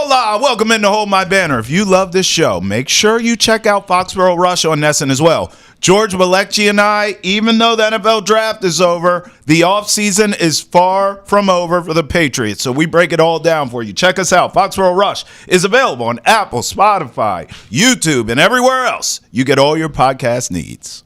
Hola, welcome into Hold My Banner. If you love this show, make sure you check out Foxborough Rush on Nesson as well. George Malecki and I, even though the NFL draft is over, the offseason is far from over for the Patriots, so we break it all down for you. Check us out. Foxborough Rush is available on Apple, Spotify, YouTube, and everywhere else you get all your podcast needs.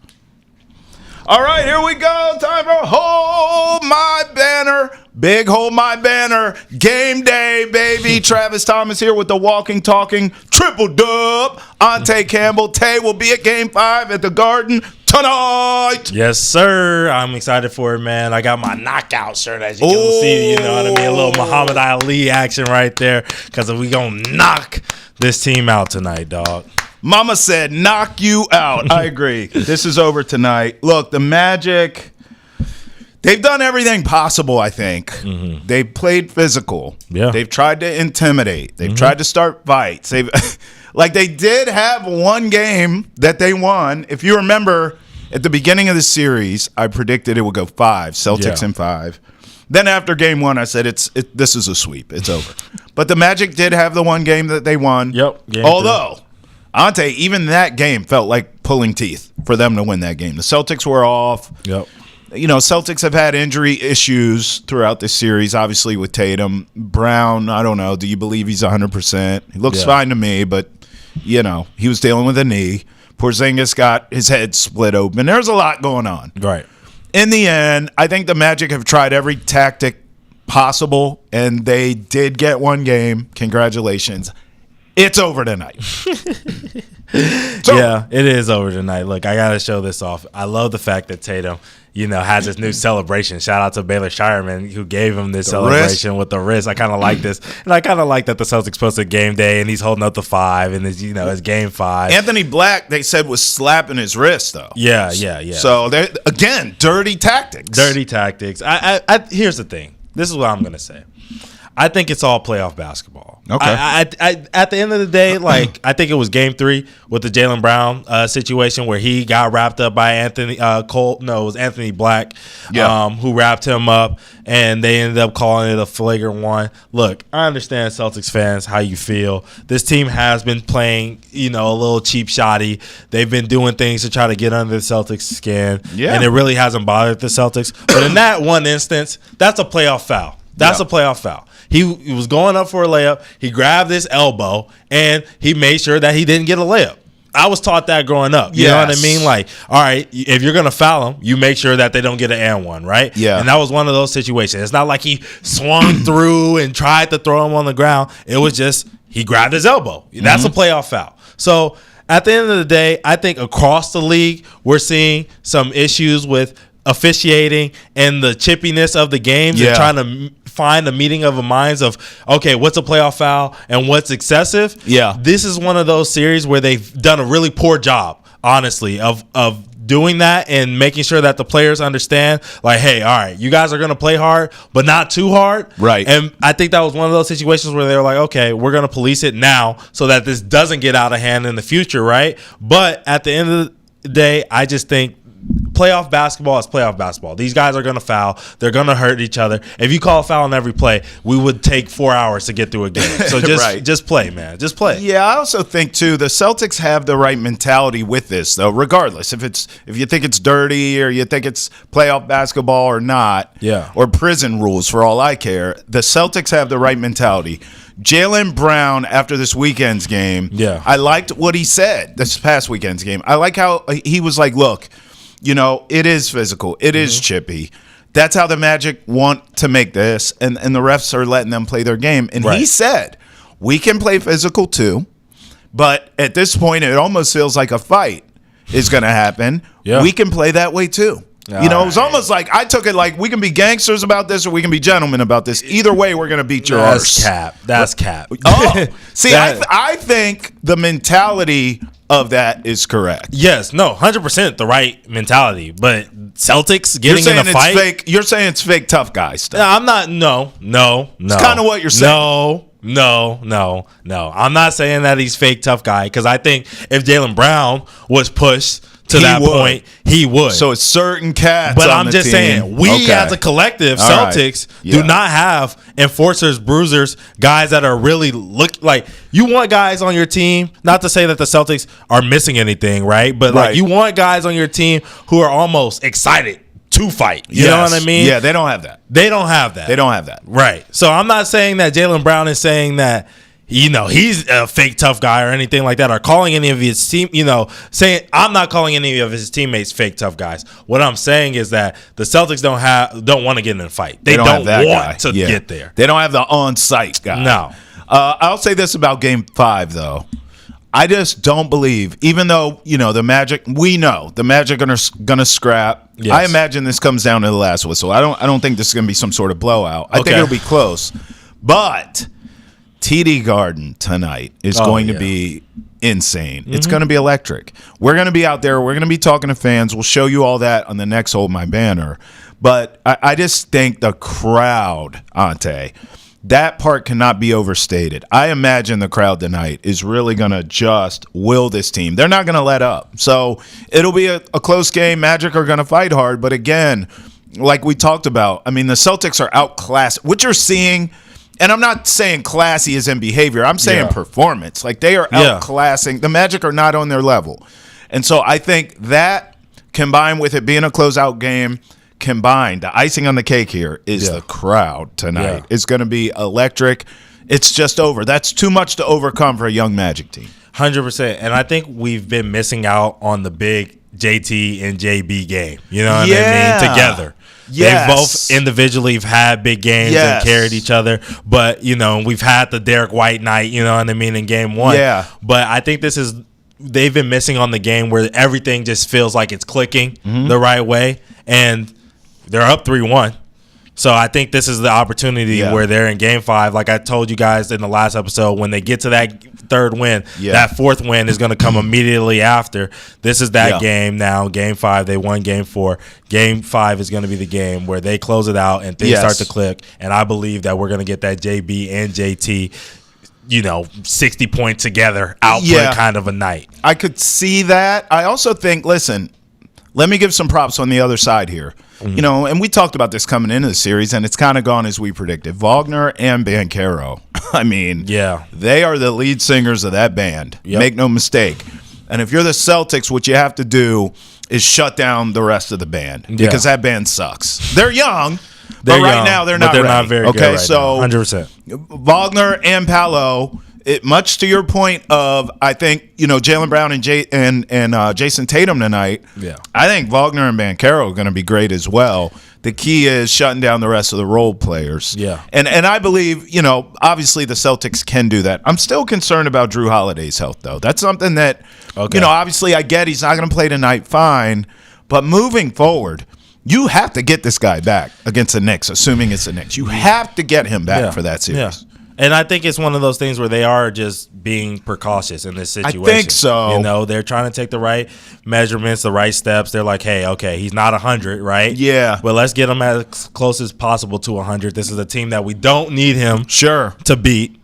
All right, here we go. Time for Hold My Banner. Big Hold My Banner. Game day, baby. Travis Thomas here with the walking, talking triple dub. Antetokounmpo. Tay will be at Game 5 at the Garden tonight. Yes, sir. I'm excited for it, man. I got my knockout shirt, as you can see. You know what I mean? A little Muhammad Ali action right there, because we going to knock this team out tonight, dog. Mama said, knock you out. I agree. This is over tonight. Look, the Magic, they've done everything possible, I think. Mm-hmm. They've played physical. Yeah. They've tried to intimidate. They've tried to start fights. They did have one game that they won. If you remember, at the beginning of the series, I predicted it would go 5, Celtics in 5. Then after game 1, I said, this is a sweep. It's over. But the Magic did have the one game that they won. Yep. Although, Ante, even that game felt like pulling teeth for them to win that game. The Celtics were off. Yep. You know, Celtics have had injury issues throughout this series, obviously with Tatum. Brown, I don't know. Do you believe he's 100%? He looks fine to me, but, you know, he was dealing with a knee. Porzingis got his head split open. There's a lot going on. Right. In the end, I think the Magic have tried every tactic possible, and they did get one game. Congratulations. It's over tonight. Yeah, it is over tonight. Look, I got to show this off. I love the fact that Tatum, you know, has this new celebration. Shout out to Baylor Shireman, who gave him this celebration with the wrist. I kind of like this. And I kind of like that the Celtics posted game day, and he's holding up the 5, and it's, you know, it's game 5. Anthony Black, they said, was slapping his wrist, though. Yeah. So, again, dirty tactics. Dirty tactics. Here's the thing. This is what I'm going to say. I think it's all playoff basketball. Okay. At the end of the day, like, I think it was game 3 with the Jaylen Brown situation where he got wrapped up by Anthony Cole. No, it was Anthony Black, who wrapped him up, and they ended up calling it a flagrant one. Look, I understand, Celtics fans, how you feel. This team has been playing, you know, a little cheap shotty. They've been doing things to try to get under the Celtics' skin, and it really hasn't bothered the Celtics. But in that one instance, that's a playoff foul. That's a playoff foul. He was going up for a layup. He grabbed his elbow, and he made sure that he didn't get a layup. I was taught that growing up. You know what I mean? Like, all right, if you're going to foul them, you make sure that they don't get an and one, right? Yeah. And that was one of those situations. It's not like he swung through and tried to throw him on the ground. It was just he grabbed his elbow. That's a playoff foul. So at the end of the day, I think across the league, we're seeing some issues with officiating and the chippiness of the games and trying to find a meeting of the minds of, okay, what's a playoff foul and what's excessive. Yeah. This is one of those series where they've done a really poor job, honestly, of doing that and making sure that the players understand, like, hey, all right, you guys are going to play hard, but not too hard. Right. And I think that was one of those situations where they were like, okay, we're going to police it now so that this doesn't get out of hand in the future, right? But at the end of the day, I just think playoff basketball is playoff basketball. These guys are going to foul. They're going to hurt each other. If you call a foul on every play, we would take 4 hours to get through a game. So just play, man. Just play. Yeah, I also think, too, the Celtics have the right mentality with this, though, regardless. If you think it's dirty or you think it's playoff basketball or not, or prison rules for all I care, the Celtics have the right mentality. Jaylen Brown, after this weekend's game, I liked what he said this past weekend's game. I like how he was like, look, you know, it is physical. It is chippy. That's how the Magic want to make this, and the refs are letting them play their game. And he said, we can play physical too, but at this point, it almost feels like a fight is going to happen. Yeah. We can play that way too. You know, it was almost like I took it like we can be gangsters about this or we can be gentlemen about this. Either way, we're going to beat your arse. That's cap. Oh, see, I think the mentality of that is correct. Yes, no, 100% the right mentality. But Celtics getting in a fight. Fake, you're saying it's fake tough guy stuff. I'm not. No. It's kind of what you're saying. No. I'm not saying that he's fake tough guy, because I think if Jaylen Brown was pushed that point, he would. So it's certain cats. But on I'm the just team. saying, we as a collective, Celtics, do not have enforcers, bruisers, guys that are really look like you want guys on your team. Not to say that the Celtics are missing anything, right? But like you want guys on your team who are almost excited to fight. You know what I mean? Yeah, they don't have that. They don't have that. Right. So I'm not saying that Jaylen Brown is saying that, he's a fake tough guy or anything like that, or calling any of his team, saying I'm not calling any of his teammates fake tough guys. What I'm saying is that the Celtics don't want to get in a fight. They don't want to get there. They don't have the on-site guy. No. I'll say this about Game 5, though. I just don't believe, even though, the Magic, we know the Magic are gonna scrap. Yes. I imagine this comes down to the last whistle. I don't think this is gonna be some sort of blowout. I think it'll be close. But TD Garden tonight is going to be insane. It's going to be electric. We're going to be out there. We're going to be talking to fans. We'll show you all that on the next Hold My Banner. But I just think the crowd, Ante, that part cannot be overstated. I imagine the crowd tonight is really going to just will this team. They're not going to let up. So it'll be a close game. Magic are going to fight hard. But again, like we talked about, the Celtics are outclassed. What you're seeing, and I'm not saying classy is in behavior. I'm saying performance. Like, they are outclassing. The Magic are not on their level. And so I think that, combined with it being a closeout game, the icing on the cake here is the crowd tonight. Yeah. It's going to be electric. It's just over. That's too much to overcome for a young Magic team. 100%. And I think we've been missing out on the big JT and JB game. You know what I mean? Together. Yes. They both individually have had big games and carried each other. But, we've had the Derek White night, you know what I mean, in Game 1. Yeah. But I think they've been missing on the game where everything just feels like it's clicking the right way. And they're up 3-1. So I think this is the opportunity where they're in Game 5. Like I told you guys in the last episode, when they get to that third win, that fourth win is going to come immediately after. This is that game now. Game 5, they won Game 4. Game 5 is going to be the game where they close it out and things start to click. And I believe that we're going to get that JB and JT 60 points together output kind of a night. I could see that. I also think, listen, let me give some props on the other side here. And we talked about this coming into the series, and it's kind of gone as we predicted. Wagner and Banchero, they are the lead singers of that band. Yep. Make no mistake. And if you're the Celtics, what you have to do is shut down the rest of the band because that band sucks. They're young. But right now, they're not ready. Not very good right now. 100%. Wagner and Paolo, much to your point of, I think, Jaylen Brown and Jason Tatum tonight. Yeah. I think Wagner and Banchero are going to be great as well. The key is shutting down the rest of the role players. Yeah. And I believe, obviously the Celtics can do that. I'm still concerned about Drew Holiday's health, though. That's something that, obviously I get he's not going to play tonight, fine. But moving forward, you have to get this guy back against the Knicks, assuming it's the Knicks. You have to get him back for that series. Yeah. And I think it's one of those things where they are just being precautious in this situation. I think so. They're trying to take the right measurements, the right steps. They're like, hey, okay, he's not 100, right? Yeah. But let's get him as close as possible to 100. This is a team that we don't need him to beat,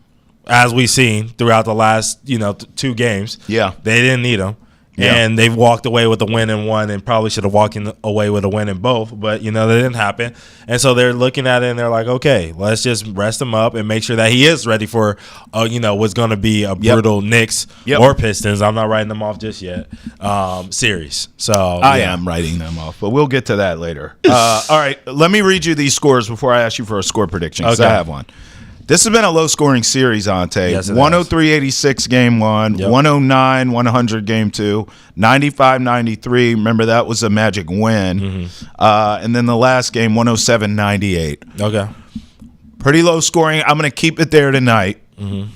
as we've seen throughout the last, 2 games. Yeah. They didn't need him. Yeah. And they've walked away with a win in one and probably should have walked away with a win in both. But, that didn't happen. And so they're looking at it and they're like, okay, let's just rest him up and make sure that he is ready for, what's going to be a brutal Knicks or Pistons. I'm not writing them off just yet. Series. So I am writing them off, but we'll get to that later. All right. Let me read you these scores before I ask you for a score prediction because I have one. This has been a low-scoring series, Ante. Yes, 103-86 Game 1, 109-100 Game 2, 95-93. Remember, that was a Magic win. Mm-hmm. And then the last game, 107-98. Okay. Pretty low scoring. I'm going to keep it there tonight. Mm-hmm.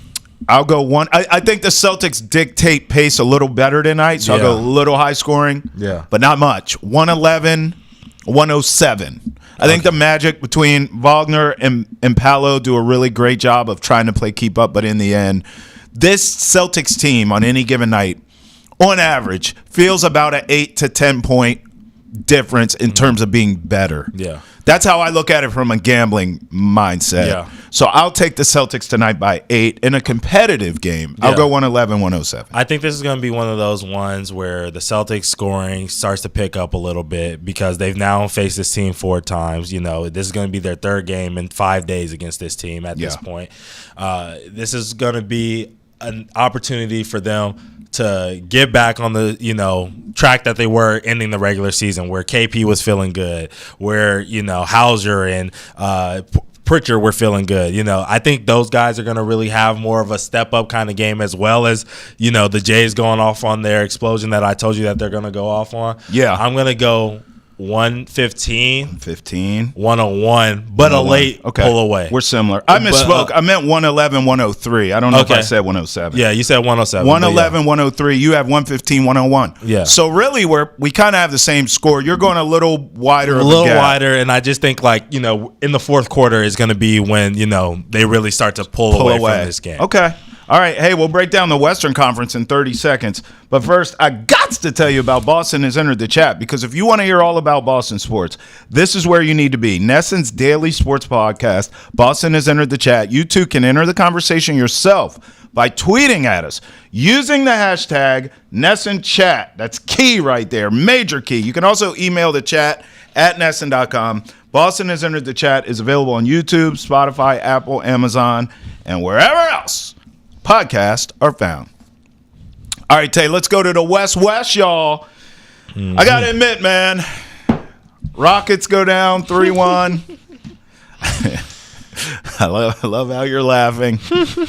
I'll go one. I think the Celtics dictate pace a little better tonight, so I'll go a little high scoring. Yeah. But not much. 111, 107. I think the Magic between Wagner and Paolo do a really great job of trying to play keep up, but in the end, this Celtics team on any given night, on average, feels about an 8 to 10 point difference in terms of being better. Yeah. That's how I look at it from a gambling mindset. Yeah. So I'll take the Celtics tonight by 8 in a competitive game. I'll go 111-107. I think this is going to be one of those ones where the Celtics scoring starts to pick up a little bit because they've now faced this team 4 times. You know, this is going to be their 3rd game in 5 days against this team at this point. This is going to be an opportunity for them to get back on the, track that they were ending the regular season, where KP was feeling good, where, Hauser and Pritchard were feeling good. I think those guys are going to really have more of a step-up kind of game, as well as, the Jays going off on their explosion that I told you that they're going to go off on. Yeah. I'm going to go 115, 101, but a late pull away. We're similar. I misspoke. I meant 111, 103. I don't know if I said 107. Yeah, you said 107. 111, 103. You have 115, 101. Yeah. So really, we kind of have the same score. You're going a little wider. Wider, and I just think in the fourth quarter is going to be when they really start to pull away from this game. Okay. All right, hey, we'll break down the Western Conference in 30 seconds. But first, I got to tell you about Boston Has Entered the Chat, because if you want to hear all about Boston sports, this is where you need to be. NESN's daily sports podcast, Boston Has Entered the Chat. You too can enter the conversation yourself by tweeting at us using the hashtag NESNChat. That's key right there, major key. You can also email the chat at NESN.com. Boston Has Entered the Chat is available on YouTube, Spotify, Apple, Amazon, and wherever else podcasts are found. All right, Tay, let's go to the West, y'all. I got to admit, man, Rockets go down 3-1. I love how you're laughing.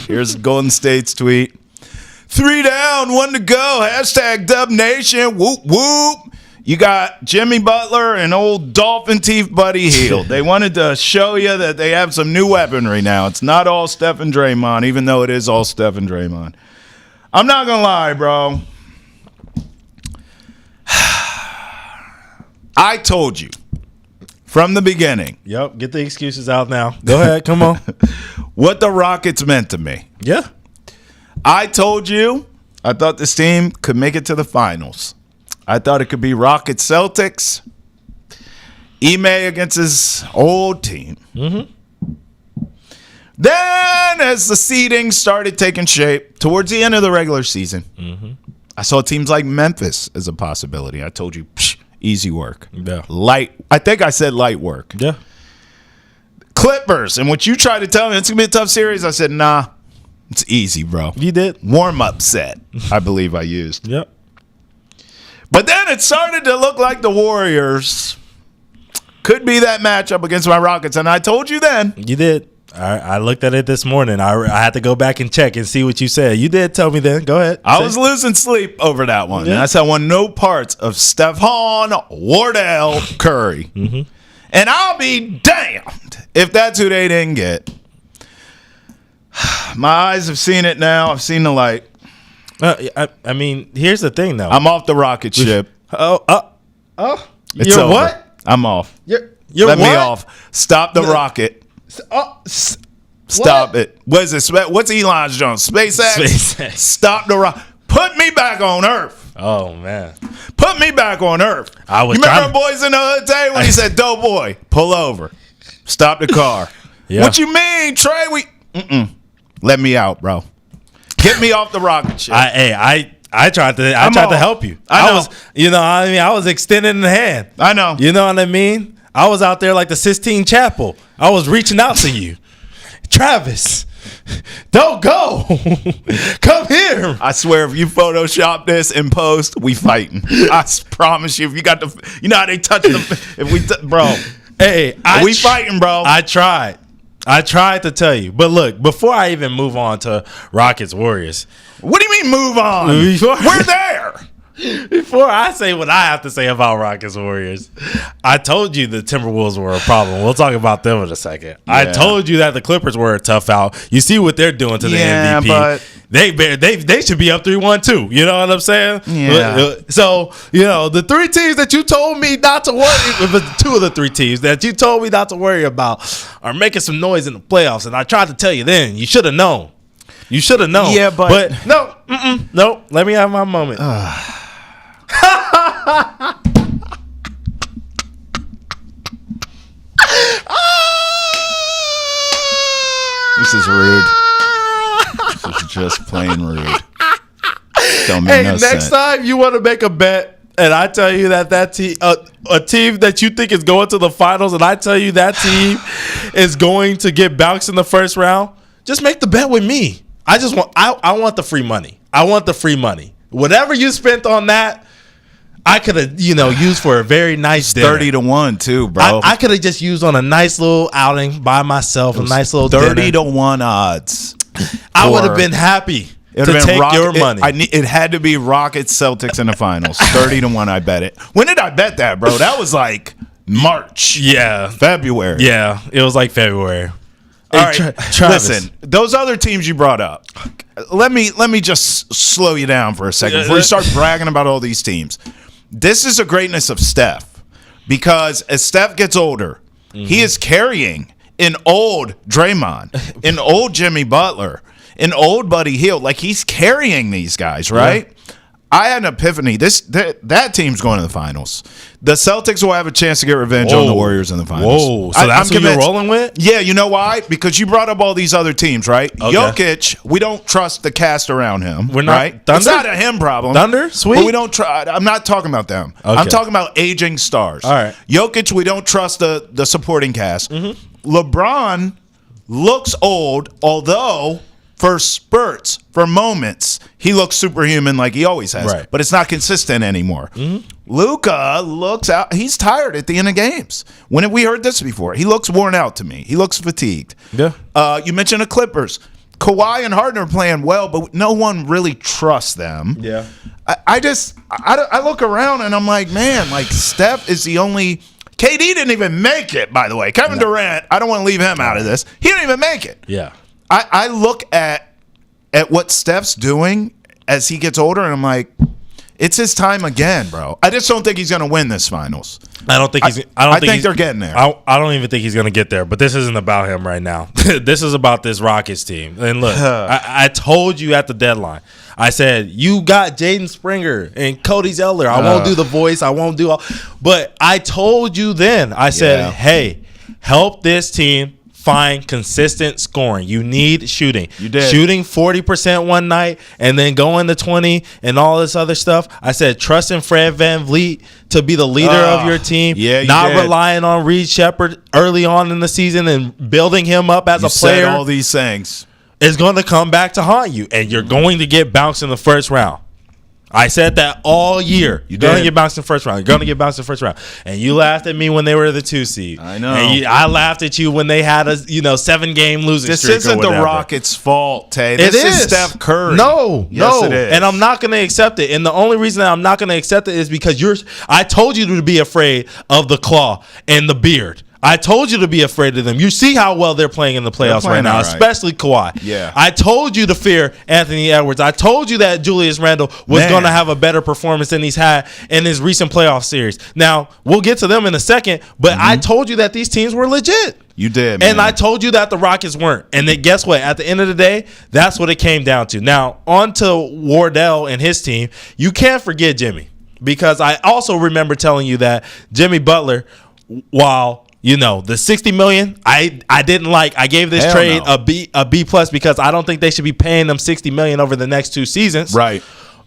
Here's Golden State's tweet. 3 down, 1 to go. Hashtag Dub Nation. Whoop, whoop. You got Jimmy Butler and old Dolphin Teeth Buddy Hield. They wanted to show you that they have some new weaponry now. It's not all Steph and Draymond, even though it is all Steph and Draymond. I'm not going to lie, bro. I told you from the beginning. Yep, get the excuses out now. Go ahead, come on. What the Rockets meant to me. Yeah. I told you I thought this team could make it to the finals. I thought it could be Rockets Celtics. Ime against his old team. Mm-hmm. Then, as the seeding started taking shape towards the end of the regular season, I saw teams like Memphis as a possibility. I told you, easy work. Yeah. Light. I think I said light work. Yeah. Clippers. And what you tried to tell me, it's going to be a tough series, I said, nah, it's easy, bro. You did. Warm-up set, I believe I used. Yep. But then it started to look like the Warriors could be that matchup against my Rockets. And I told you then. You did. I looked at it this morning. I had to go back and check and see what you said. You did tell me then. Go ahead. I was losing sleep over that one. Yeah. And I said I want no parts of Stephon Wardell Curry. And I'll be damned if that's who they didn't get. My eyes have seen it now. I've seen the light. I mean, here's the thing, though. I'm off the rocket ship. It's you're over. What? I'm off. You're Let what? me off. Stop the rocket. Stop it. What is this? What's Elon's Jones? SpaceX? Stop the rocket. Put me back on Earth. Oh, man. Put me back on Earth. You remember Boys in the Hood day when he said, "Dope boy, pull over. Stop the car." Yeah. What you mean, Trey? Let me out, bro. Get me off the rocket ship. I tried to help you. I was I was extending the hand. I know. You know what I mean? I was out there like the Sistine Chapel. I was reaching out to you. Travis, don't go. Come here. I swear, if you Photoshop this in post, we fighting. I promise you. If you got you know how they touch bro. Hey, we fighting, bro. I tried to tell you. But look, before I even move on to Rockets Warriors. What do you mean move on? We're there. Before I say what I have to say about Rockets Warriors, I told you the Timberwolves were a problem. We'll talk about them in a second. Yeah. I told you that the Clippers were a tough out. You see what they're doing to the MVP. But they should be up 3-1 too. You know what I'm saying? Yeah. So, the 3 teams that you told me not to worry, 2 of the 3 teams that you told me not to worry about are making some noise in the playoffs. And I tried to tell you then. You should have known. You should have known. Yeah, but no. Let me have my moment. This is rude. This is just plain rude. Don't make no next sense. time you want to make a bet, and I tell you that team, a team that you think is going to the finals, and I tell you that team is going to get bounced in the first round, just make the bet with me. I want the free money. I want the free money. Whatever you spent on that, I could have, used for a very nice dinner. 30-1 too, bro. I could have just used on a nice little outing by myself, a nice little 30-1 odds. I would have been happy to take your money. It had to be Rockets Celtics in the finals. 30-1, I bet it. When did I bet that, bro? That was like March. Yeah. February. Yeah, it was like February. All right, listen, those other teams you brought up, let me just slow you down for a second before you start bragging about all these teams. This is the greatness of Steph, because as Steph gets older, he is carrying an old Draymond, an old Jimmy Butler, an old Buddy Hield. Like, he's carrying these guys, right? Yeah. I had an epiphany. That team's going to the finals. The Celtics will have a chance to get revenge on the Warriors in the finals. Whoa, so that's what you're rolling with? Yeah, you know why? Because you brought up all these other teams, right? Okay. Jokic, we don't trust the cast around him. We're not, right? Thunder? It's not a him problem. Thunder? Sweet. But we don't try. I'm not talking about them. Okay. I'm talking about aging stars. All right. Jokic, we don't trust the supporting cast. LeBron looks old, although for spurts, for moments, he looks superhuman like he always has. Right. But it's not consistent anymore. Luka looks out. He's tired at the end of games. When have we heard this before? He looks worn out to me. He looks fatigued. Yeah. You mentioned the Clippers. Kawhi and Harden are playing well, but no one really trusts them. Yeah. I look around and I'm like, man, like Steph is the only. KD didn't even make it, by the way. Kevin Durant, I don't want to leave him out of this. He didn't even make it. Yeah. I look at what Steph's doing as he gets older, and I'm like, it's his time again, bro. I just don't think he's going to win this finals. I think they're getting there. I don't even think he's going to get there. But this isn't about him right now. This is about this Rockets team. And look, I told you at the deadline. I said, you got Jaden Springer and Cody Zeller. I won't do the voice. I won't do all. But I told you then. I said, hey, help this team find consistent scoring. You need shooting. You did. Shooting 40% one night and then going to 20 and all this other stuff. I said, trust in Fred VanVleet to be the leader of your team. Yeah, not relying on Reed Shepherd early on in the season and building him up as a player. Said all these things. Is going to come back to haunt you, and you're going to get bounced in the first round. I said that all year. You're going to get bounced in the first round. You're going to get bounced in the first round. And you laughed at me when they were the 2 seed. I know. And I laughed at you when they had a 7-game losing streak. This isn't the Rockets' fault, Tay. This is Steph Curry. No. It is. And I'm not going to accept it. And the only reason that I'm not going to accept it is because I told you to be afraid of the claw and the beard. I told you to be afraid of them. You see how well they're playing in the playoffs right now, especially Kawhi. Yeah. I told you to fear Anthony Edwards. I told you that Julius Randle was going to have a better performance than he's had in his recent playoff series. Now, we'll get to them in a second, but I told you that these teams were legit. You did, man. And I told you that the Rockets weren't. And then guess what? At the end of the day, that's what it came down to. Now, on to Wardell and his team. You can't forget Jimmy, because I also remember telling you that Jimmy Butler, while the $60 million, I didn't like. I gave this trade a B plus because I don't think they should be paying them $60 million over the next 2 seasons. Right.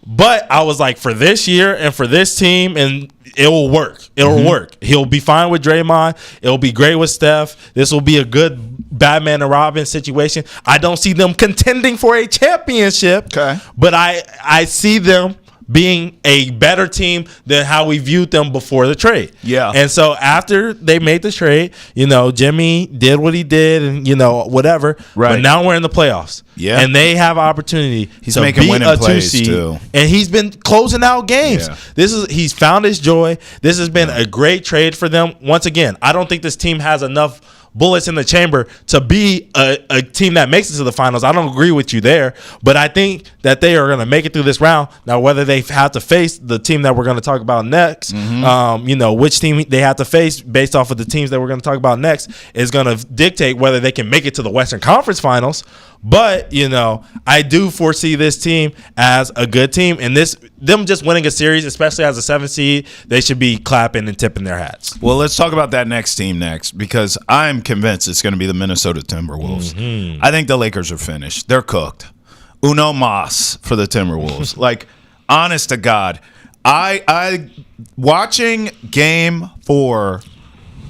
But I was like, for this year and for this team, and it will work. It'll work. He'll be fine with Draymond. It'll be great with Steph. This will be a good Batman and Robin situation. I don't see them contending for a championship. Okay. But I see them being a better team than how we viewed them before the trade. Yeah. And so after they made the trade, Jimmy did what he did and, whatever. Right. But now we're in the playoffs. Yeah. And they have opportunity he's to making beat winning a 2 plays seed. too. And he's been closing out games. Yeah. He's found his joy. This has been a great trade for them. Once again, I don't think this team has enough bullets in the chamber to be a team that makes it to the finals. I don't agree with you there, but I think that they are going to make it through this round. Now, whether they have to face the team that we're going to talk about next, which team they have to face based off of the teams that we're going to talk about next is going to dictate whether they can make it to the Western Conference Finals. But, I do foresee this team as a good team. And them just winning a series, especially as a 7th seed, they should be clapping and tipping their hats. Well, let's talk about that next team next, because I'm convinced it's going to be the Minnesota Timberwolves. Mm-hmm. I think the Lakers are finished. They're cooked. Uno mas for the Timberwolves. Like, honest to God, I watching Game 4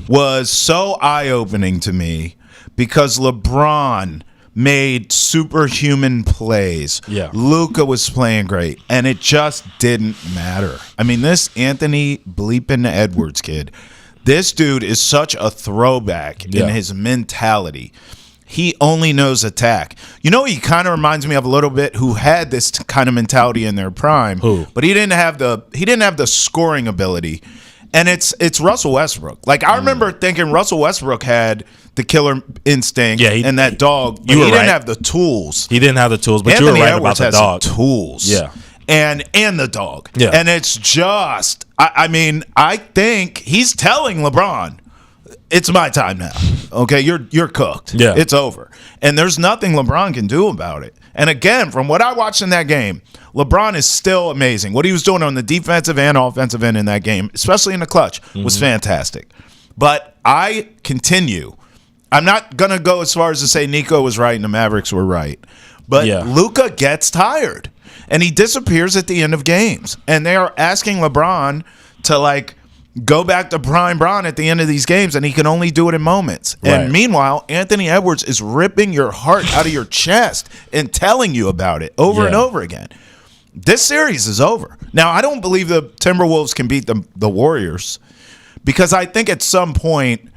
was so eye-opening to me because LeBron made superhuman plays. Yeah. Luka was playing great, and it just didn't matter. I mean, this Anthony bleeping Edwards kid, this dude is such a throwback in his mentality. He only knows attack. He kind of reminds me of a little bit who had this kind of mentality in their prime. Who? But he didn't have the scoring ability. And it's Russell Westbrook. Like, I remember thinking Russell Westbrook had the killer instinct and that dog, but he didn't have the tools. He didn't have the tools, but Anthony you were right Edwards about the dog. has tools. Yeah. And the dog. Yeah. And it's just, I think he's telling LeBron, it's my time now. Okay, you're cooked. Yeah. It's over. And there's nothing LeBron can do about it. And again, from what I watched in that game, LeBron is still amazing. What he was doing on the defensive and offensive end in that game, especially in the clutch, was fantastic. But I continue. I'm not going to go as far as to say Nico was right and the Mavericks were right. But Luka gets tired, and he disappears at the end of games. And they are asking LeBron to, go back to prime Bron at the end of these games, and he can only do it in moments. Right. And meanwhile, Anthony Edwards is ripping your heart out of your chest and telling you about it over and over again. This series is over. Now, I don't believe the Timberwolves can beat the Warriors, because I think at some point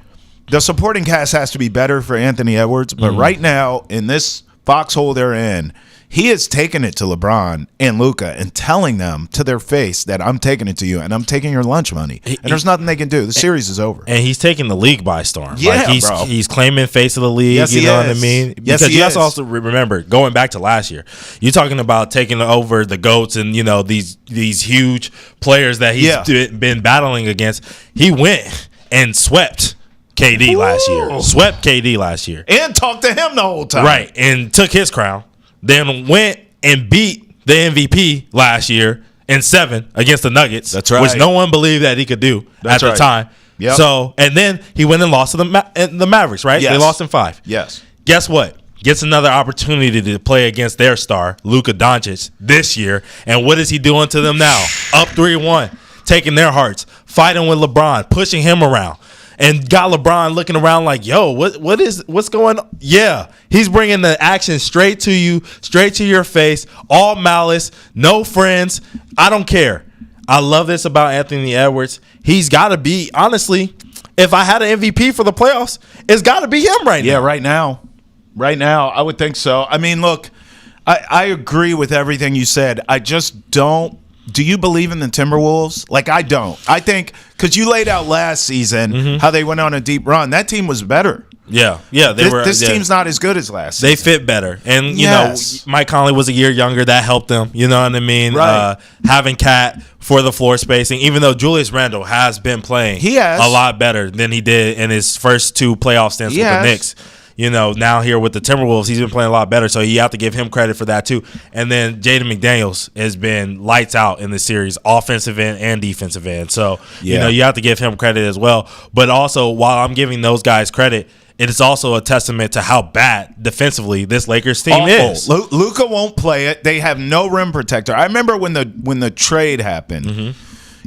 the supporting cast has to be better for Anthony Edwards. But right now, in this foxhole they're in, he is taking it to LeBron and Luka and telling them to their face that I'm taking it to you and I'm taking your lunch money. And there's nothing they can do. The series is over. And he's taking the league by storm. Yeah, bro. He's claiming face of the league. Yes, you know what I mean? Yes, because you have to also remember, going back to last year, you're talking about taking over the GOATs and, these huge players that he's been battling against. He went and swept KD last year. Swept KD last year. And talked to him the whole time. Right. And took his crown. Then went and beat the MVP last year in 7 against the Nuggets. That's right. Which no one believed that he could do at the time. Yep. So, and then he went and lost to the Mavericks, right? Yes. They lost in 5. Yes. Guess what? Gets another opportunity to play against their star, Luka Doncic, this year. And what is he doing to them now? Up 3-1, taking their hearts, fighting with LeBron, pushing him around. And got LeBron looking around like, yo, what's going on? Yeah, he's bringing the action straight to you, straight to your face, all malice, no friends. I don't care. I love this about Anthony Edwards. He's got to be, honestly, if I had an MVP for the playoffs, it's got to be him right now. Yeah, right now. Right now, I would think so. I mean, look, I agree with everything you said. I just don't. Do you believe in the Timberwolves? Like, I don't. I think because you laid out last season how they went on a deep run. That team was better. Yeah. This team's not as good as last season. They fit better. And, you know, Mike Conley was a year younger. That helped them. You know what I mean? Right. Having Cat for the floor spacing, even though Julius Randle has been playing a lot better than he did in his first 2 playoff stints with the Knicks. You know, now here with the Timberwolves, he's been playing a lot better, so you have to give him credit for that too. And then Jaden McDaniels has been lights out in the series, offensive end and defensive end. So, you know, you have to give him credit as well. But also, while I'm giving those guys credit, it is also a testament to how bad defensively this Lakers team is. Luka won't play it. They have no rim protector. I remember when the trade happened,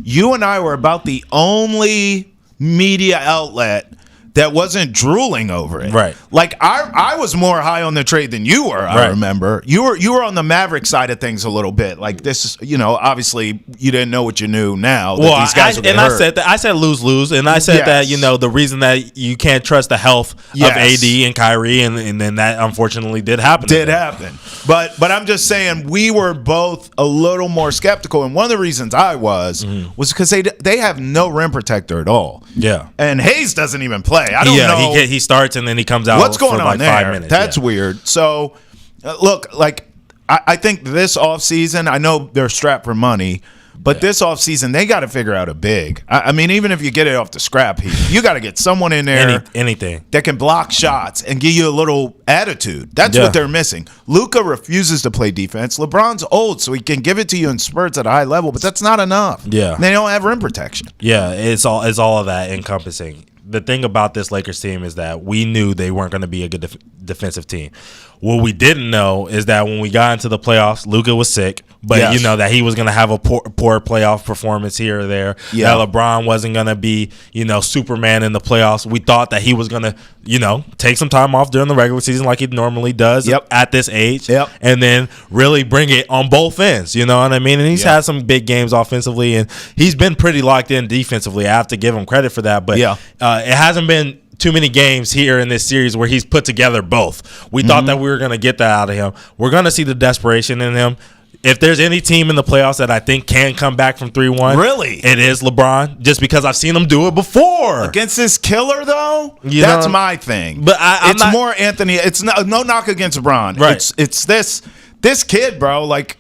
you and I were about the only media outlet that wasn't drooling over it. Right. Like I was more high on the trade than you were, I remember. You were on the Maverick side of things a little bit. Like this is, you know, obviously you didn't know what you knew now. Well, these guys would get hurt. I said lose. And I said that, you know, the reason that you can't trust the health of AD and Kyrie and then that unfortunately did happen. But I'm just saying we were both a little more skeptical, and one of the reasons I was because they have no rim protector at all. Yeah. And Hayes doesn't even play. I don't know. He starts and then he comes out. What's going for on like there? 5 minutes. That's weird. So, look, like I think this offseason, I know they're strapped for money, But this offseason, they got to figure out a big. I mean, even if you get it off the scrap heap, you got to get someone in there anything that can block shots and give you a little attitude. That's what they're missing. Luka refuses to play defense. LeBron's old, so he can give it to you in spurts at a high level, but that's not enough. Yeah. They don't have rim protection. Yeah, it's all of that encompassing. The thing about this Lakers team is that we knew they weren't going to be a good defensive team. What we didn't know is that when we got into the playoffs, Luka was sick, but you know that he was going to have a poor playoff performance here or there. Yeah. That LeBron wasn't going to be, Superman in the playoffs. We thought that he was going to, take some time off during the regular season like he normally does at this age, and then really bring it on both ends. You know what I mean? And he's had some big games offensively, and he's been pretty locked in defensively. I have to give him credit for that, but it hasn't been too many games here in this series where he's put together both. We thought that we were going to get that out of him. We're going to see the desperation in him. If there's any team in the playoffs that I think can come back from 3-1, really, it is LeBron, just because I've seen him do it before. Against this killer, though, that's my thing. But it's more Anthony. It's no knock against LeBron. Right. It's this kid, bro. Like,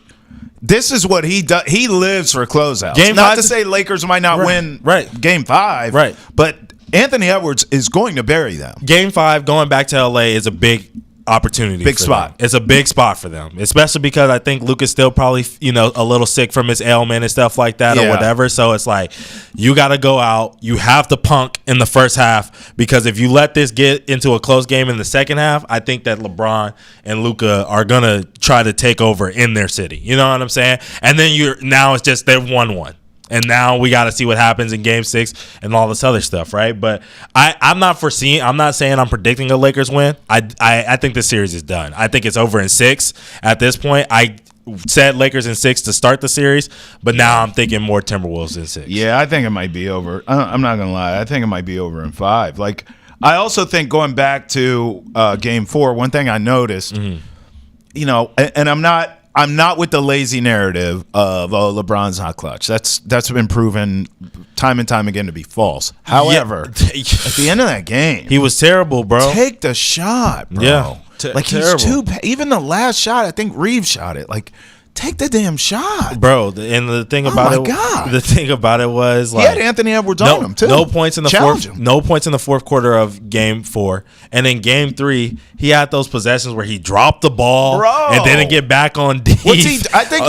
this is what he does. He lives for closeouts. Not to say Lakers might not win Game 5, but Anthony Edwards is going to bury them. Game 5, going back to LA, is a big opportunity. Big spot. It's a big spot for them, especially because I think Luka's still probably, a little sick from his ailment and stuff like that or whatever. So it's like, you got to go out. You have to punk in the first half, because if you let this get into a close game in the second half, I think that LeBron and Luka are going to try to take over in their city. You know what I'm saying? And then now it's just they've 1-1. And now we got to see what happens in Game 6 and all this other stuff, right? But I'm not saying I'm predicting a Lakers win. I think the series is done. I think it's over in 6 at this point. I said Lakers in 6 to start the series, but now I'm thinking more Timberwolves in 6. Yeah, I think it might be over. I'm not going to lie. I think it might be over in 5. Like, I also think going back to Game 4, one thing I noticed, and I'm not with the lazy narrative of LeBron's not clutch. That's been proven time and time again to be false. However, at the end of that game, he was terrible, bro. Take the shot, bro. Yeah, he's too. Even the last shot, I think Reeves shot it. Like, take the damn shot, bro. And the thing about it was, like, he had Anthony Edwards on him too. No points in the fourth quarter of Game 4, and in Game 3, he had those possessions where he dropped the ball and didn't get back on defense. I think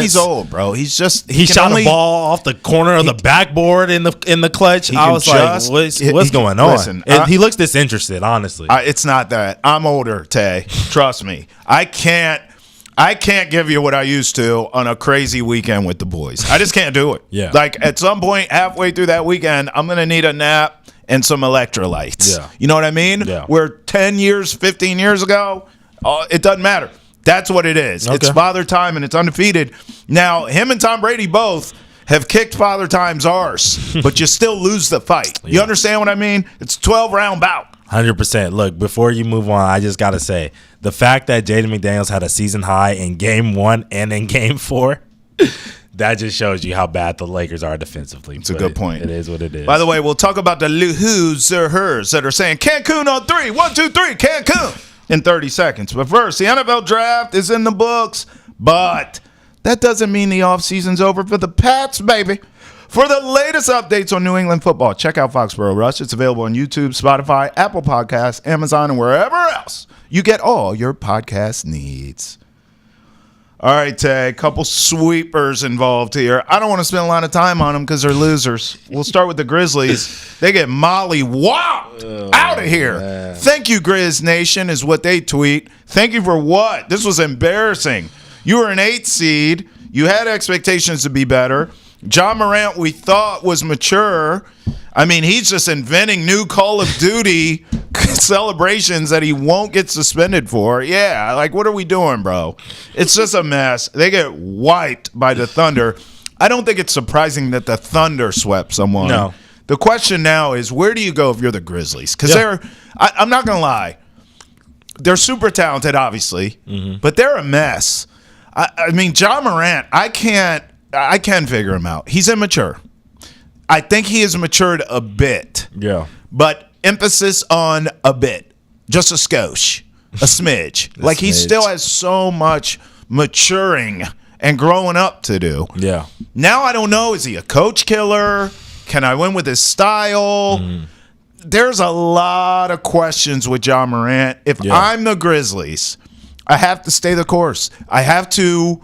he's old, bro. He shot a ball off the corner of the backboard in the clutch. I was like, what's going on? Listen, he looks disinterested, honestly. It's not that. I'm older, Tay. Trust me. I can't give you what I used to on a crazy weekend with the boys. I just can't do it. Yeah. Like, at some point halfway through that weekend, I'm going to need a nap and some electrolytes. Yeah. You know what I mean? Yeah. Where 10 years, 15 years ago, it doesn't matter. That's what it is. Okay. It's Father Time, and it's undefeated. Now, him and Tom Brady both have kicked Father Time's arse, but you still lose the fight. You understand what I mean? It's a 12-round bout. 100%. Look, before you move on, I just got to say, the fact that Jaden McDaniels had a season high in Game 1 and in Game 4, that just shows you how bad the Lakers are defensively. It's a good point. It is what it is. By the way, we'll talk about the who's or hers that are saying Cancun on 3, 1, 2, 3, Cancun in 30 seconds. But first, the NFL draft is in the books, but that doesn't mean the offseason's over for the Pats, baby. For the latest updates on New England football, check out Foxborough Rush. It's available on YouTube, Spotify, Apple Podcasts, Amazon, and wherever else you get all your podcast needs. All right, Tay, a couple sweepers involved here. I don't want to spend a lot of time on them because they're losers. We'll start with the Grizzlies. They get molly-whopped out of here. Man. Thank you, Grizz Nation, is what they tweet. Thank you for what? This was embarrassing. You were an 8 seed. You had expectations to be better. John Morant, we thought, was mature. I mean, he's just inventing new Call of Duty celebrations that he won't get suspended for. Yeah, like, what are we doing, bro? It's just a mess. They get wiped by the Thunder. I don't think it's surprising that the Thunder swept someone. No. The question now is, where do you go if you're the Grizzlies? Because I'm not going to lie, they're super talented, obviously, but they're a mess. I mean, John Morant, I can figure him out. He's immature. I think he has matured a bit. Yeah. But emphasis on a bit. Just a skosh. A smidge. He still has so much maturing and growing up to do. Yeah. Now I don't know. Is he a coach killer? Can I win with his style? There's a lot of questions with Ja Morant. If I'm the Grizzlies, I have to stay the course. I have to.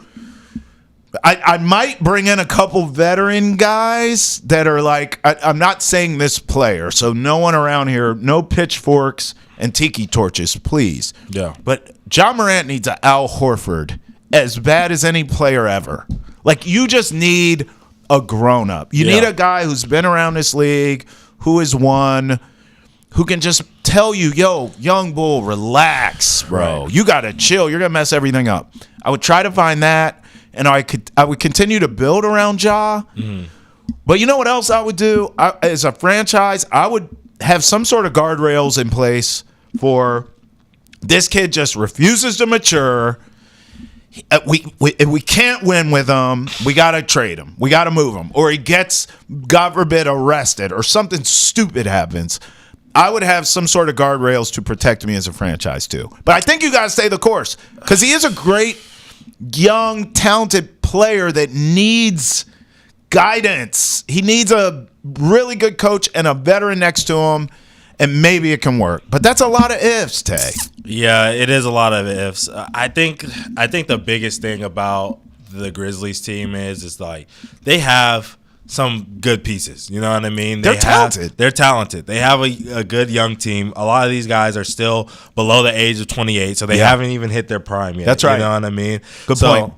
I might bring in a couple veteran guys that are like, I'm not saying this player, so no one around here, no pitchforks and tiki torches, please. Yeah. But Ja Morant needs an Al Horford as bad as any player ever. Like, you just need a grown-up. You need a guy who's been around this league, who has won, who can just tell you, yo, young bull, relax, bro. Right. You got to chill. You're going to mess everything up. I would try to find that. And I would continue to build around Ja. But you know what else I would do? As a franchise, I would have some sort of guardrails in place for this kid just refuses to mature. If we can't win with him, we got to trade him. We got to move him. Or he gets, God forbid, arrested or something stupid happens. I would have some sort of guardrails to protect me as a franchise too. But I think you got to stay the course because he is a great young, talented player that needs guidance. He needs a really good coach and a veteran next to him, and maybe it can work. But that's a lot of ifs, Tay. Yeah, it is a lot of ifs. I think the biggest thing about the Grizzlies team is like they have some good pieces. You know what I mean? They're talented. They're talented. They have a good young team. A lot of these guys are still below the age of 28, so they haven't even hit their prime yet. That's right. You know what I mean? Good point.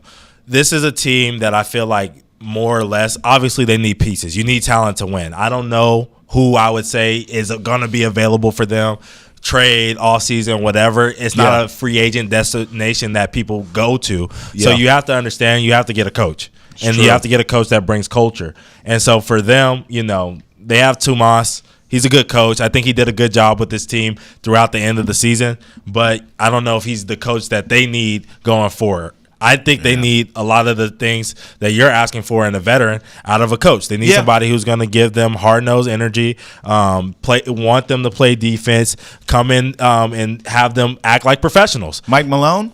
This is a team that I feel like more or less, obviously they need pieces. You need talent to win. I don't know who I would say is going to be available for them. Trade, offseason, whatever. It's not a free agent destination that people go to. So you have to understand you have to get a coach. And you have to get a coach that brings culture. And so for them, you know, they have Tomas. He's a good coach. I think he did a good job with this team throughout the end of the season. But I don't know if he's the coach that they need going forward. I think they need a lot of the things that you're asking for in a veteran out of a coach. They need somebody who's going to give them hard-nosed energy, want them to play defense, come in and have them act like professionals. Mike Malone?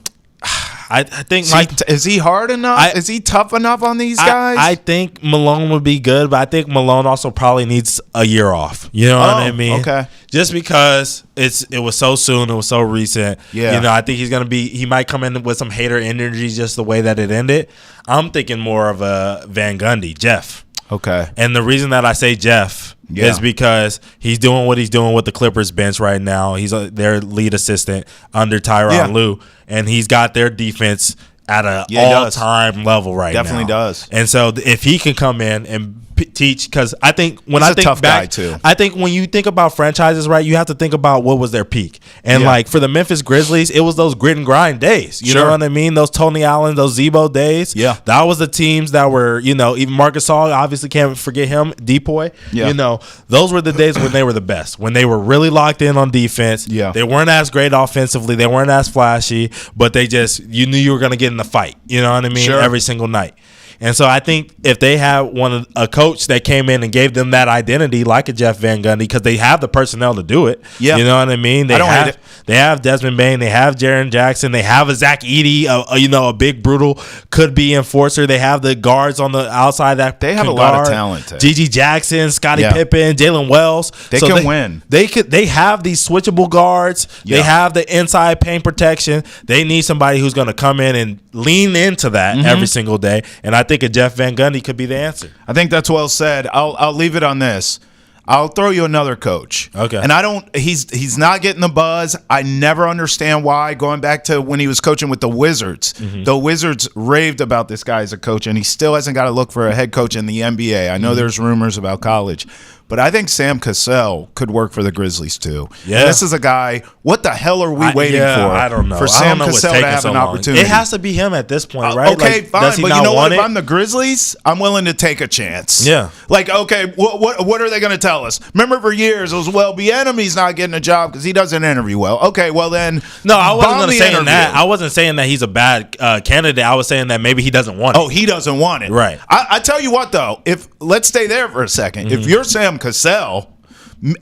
I think Mike is he hard enough? Is he tough enough on these guys? I think Malone would be good, but I think Malone also probably needs a year off. You know what I mean? Okay. Just because it was so soon, it was so recent. Yeah. You know, I think he might come in with some hater energy just the way that it ended. I'm thinking more of a Van Gundy, Jeff. Okay. And the reason that I say Jeff is because he's doing what he's doing with the Clippers bench right now. He's their lead assistant under Tyronn Lue, and he's got their defense at an all-time level right now. Definitely does. And so if he can come in and teach, because I think when he's I think a tough back, guy too. I think when you think about franchises, right, you have to think about what was their peak. And like for the Memphis Grizzlies, it was those grit and grind days. You know what I mean? Those Tony Allen, those Zebo days. Yeah. That was the teams that were, you know, even Marcus Gasol, obviously can't forget him, Depoy. Yeah. You know, those were the days when they were the best, when they were really locked in on defense. Yeah. They weren't as great offensively. They weren't as flashy, but you knew you were going to get in the fight. You know what I mean? Every single night. And so I think if they have a coach that came in and gave them that identity, like a Jeff Van Gundy, because they have the personnel to do it. Yeah. You know what I mean? They have Desmond Bane. They have Jaren Jackson. They have a Zach Edey, a big, brutal, could-be enforcer. They have the guards on the outside that they have a lot of talent. Gigi Jackson, Scottie Pippen, Jalen Wells. They can win. They have these switchable guards. Yeah. They have the inside paint protection. They need somebody who's going to come in and lean into that every single day. And I think a Jeff Van Gundy could be the answer. I think that's well said. I'll leave it on this. I'll throw you another coach. Okay. And he's not getting the buzz. I never understand why. Going back to when he was coaching with the Wizards. The Wizards raved about this guy as a coach, and he still hasn't got to look for a head coach in the NBA. I know there's rumors about college. But I think Sam Cassell could work for the Grizzlies too. Yeah. And this is a guy, what the hell are we waiting for? I don't know. For Sam Cassell to have an opportunity. It has to be him at this point, right? Okay, fine. But you know what? If I'm the Grizzlies, I'm willing to take a chance. Yeah. Like, okay, what are they going to tell us? Remember for years, it was, Bieniemy's not getting a job because he doesn't interview well. Okay, well then. No, I wasn't saying that. I wasn't saying that he's a bad candidate. I was saying that maybe he doesn't want it. Oh, he doesn't want it. Right. I tell you what, though, let's stay there for a second. If you're Sam Cassell,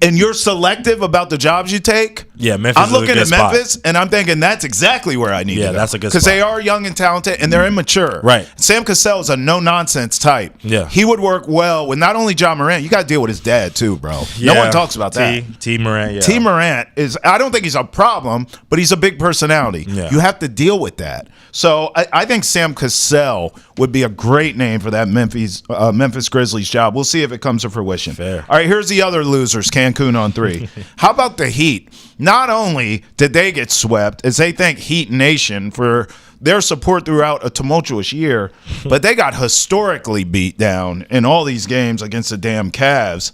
and you're selective about the jobs you take. Yeah, Memphis. I'm looking at Memphis, spot. and I'm thinking that's exactly where I need to go. Yeah, that's a good spot. Because they are young and talented, and they're immature. Right. Sam Cassell is a no-nonsense type. Yeah. He would work well with not only John Morant. You got to deal with his dad, too, bro. No one talks about that. T. Morant, yeah. T. Morant is, I don't think he's a problem, but he's a big personality. Yeah. You have to deal with that. So I think Sam Cassell would be a great name for that Memphis Grizzlies job. We'll see if it comes to fruition. Fair. All right, here's the other losers, Cancun on 3. How about the Heat? Not only did they get swept, as they thank Heat Nation for their support throughout a tumultuous year, but they got historically beat down in all these games against the damn Cavs.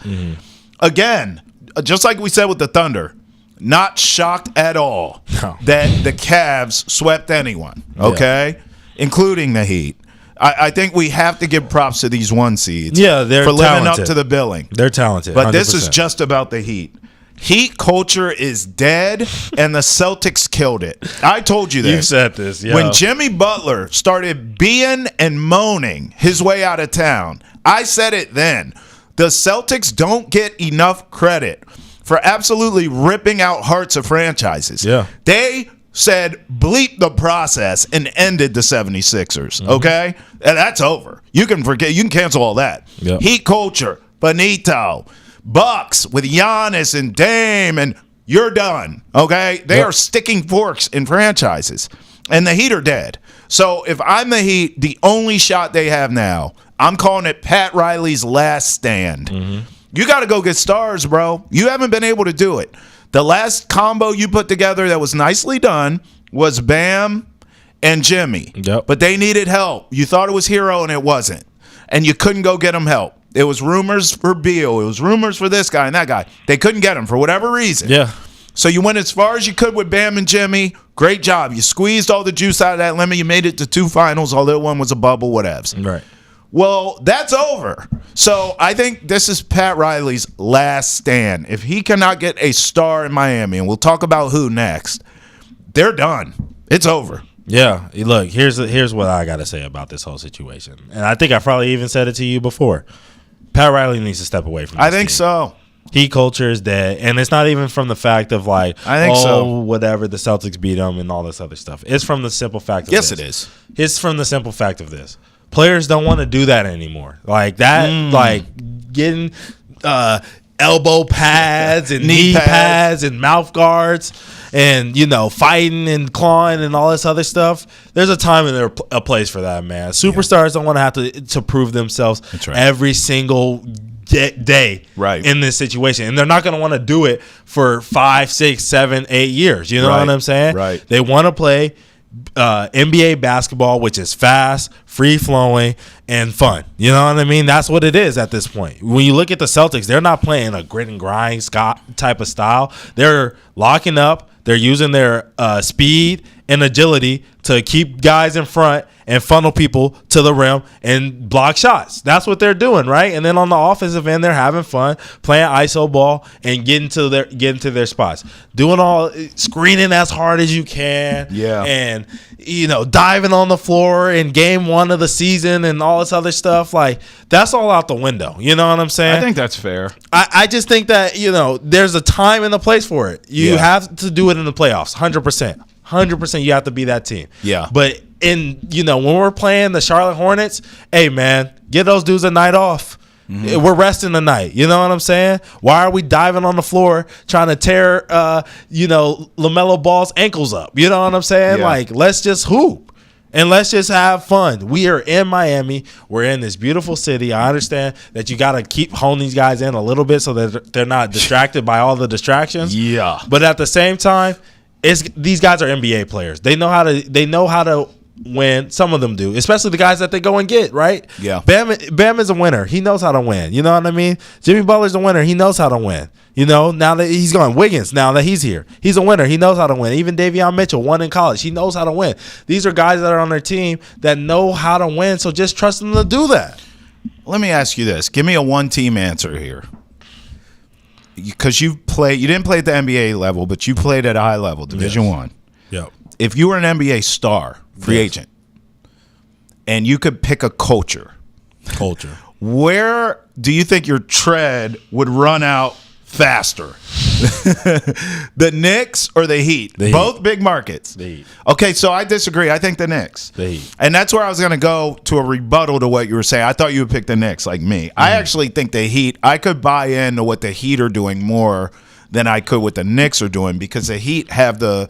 Again, just like we said with the Thunder, not shocked at all that the Cavs swept anyone, okay? Including the Heat. I think we have to give props to these 1 seeds they're for living talented. up to the billing. They're talented. But 100%. this is just about the Heat. Heat culture is dead, and the Celtics killed it. I told you this. You said this, yeah. When Jimmy Butler started being and moaning his way out of town, I said it then. The Celtics don't get enough credit for absolutely ripping out hearts of franchises. Yeah. They said bleep the process and ended the 76ers, okay? And that's over. You can forget. You can cancel all that. Yep. Heat culture, Benito, Bucks with Giannis and Dame, and you're done, okay? They are sticking forks in franchises, and the Heat are dead. So if I'm the Heat, the only shot they have now, I'm calling it Pat Riley's last stand. You got to go get stars, bro. You haven't been able to do it. The last combo you put together that was nicely done was Bam and Jimmy. Yep. But they needed help. You thought it was Hero, and it wasn't. And you couldn't go get them help. It was rumors for Beal. It was rumors for this guy and that guy. They couldn't get him for whatever reason. Yeah. So you went as far as you could with Bam and Jimmy. Great job. You squeezed all the juice out of that lemon. You made it to 2 finals, although one was a bubble, whatevs. Right. Well, that's over. So I think this is Pat Riley's last stand. If he cannot get a star in Miami, and we'll talk about who next, they're done. It's over. Yeah. Look, here's what I got to say about this whole situation. And I think I probably even said it to you before. Pat Riley needs to step away from this I think team. so. Heat culture is dead. And it's not even from the fact of like, I think so. Whatever, the Celtics beat them and all this other stuff. It's from the simple fact of this. Yes, it is. It's from the simple fact of this. Players don't want to do that anymore. Like that, like getting elbow pads and knee pads and mouth guards and, fighting and clawing and all this other stuff. There's a time and a place for that, man. Superstars don't want to have to prove themselves every single day in this situation. And they're not going to want to do it for 5, 6, 7, 8 years. You know what I'm saying? Right. They want to play NBA basketball, which is fast, free-flowing, and fun. You know what I mean? That's what it is at this point. When you look at the Celtics, they're not playing a grit and grind type of style. They're locking up. They're using their speed and agility to keep guys in front and funnel people to the rim and block shots. That's what they're doing, right? And then on the offensive end, they're having fun, playing ISO ball and getting to their spots. Doing all screening as hard as you can. Yeah. And diving on the floor in game 1 of the season and all this other stuff. Like, that's all out the window. You know what I'm saying? I think that's fair. I just think that, there's a time and a place for it. You have to do it in the playoffs, 100%. 100% you have to be that team. Yeah. But when we're playing the Charlotte Hornets, hey, man, get those dudes a night off. We're resting tonight. You know what I'm saying? Why are we diving on the floor trying to tear, LaMelo Ball's ankles up? You know what I'm saying? Yeah. Like, let's just hoop. And let's just have fun. We are in Miami. We're in this beautiful city. I understand that you got to keep honing these guys in a little bit so that they're not distracted by all the distractions. Yeah. But at the same time, these guys are NBA players. They know how to win. Some of them do, especially the guys that they go and get, right? Yeah. Bam is a winner. He knows how to win. You know what I mean? Jimmy Butler's a winner. He knows how to win. Now that he's gone. Wiggins, now that he's here, he's a winner. He knows how to win. Even Davion Mitchell won in college. He knows how to win. These are guys that are on their team that know how to win, so just trust them to do that. Let me ask you this. Give me a one-team answer here. Because you didn't play at the NBA level, but you played at a high level, Division I. Yep. If you were an NBA star, free agent, and you could pick a culture, where do you think your tread would run out faster? The Knicks or the Heat? Both big markets. The Heat. Okay, so I disagree. I think the Knicks. The Heat. And that's where I was going to go to a rebuttal to what you were saying. I thought you would pick the Knicks like me. I actually think the Heat, I could buy into what the Heat are doing more than I could what the Knicks are doing because the Heat have the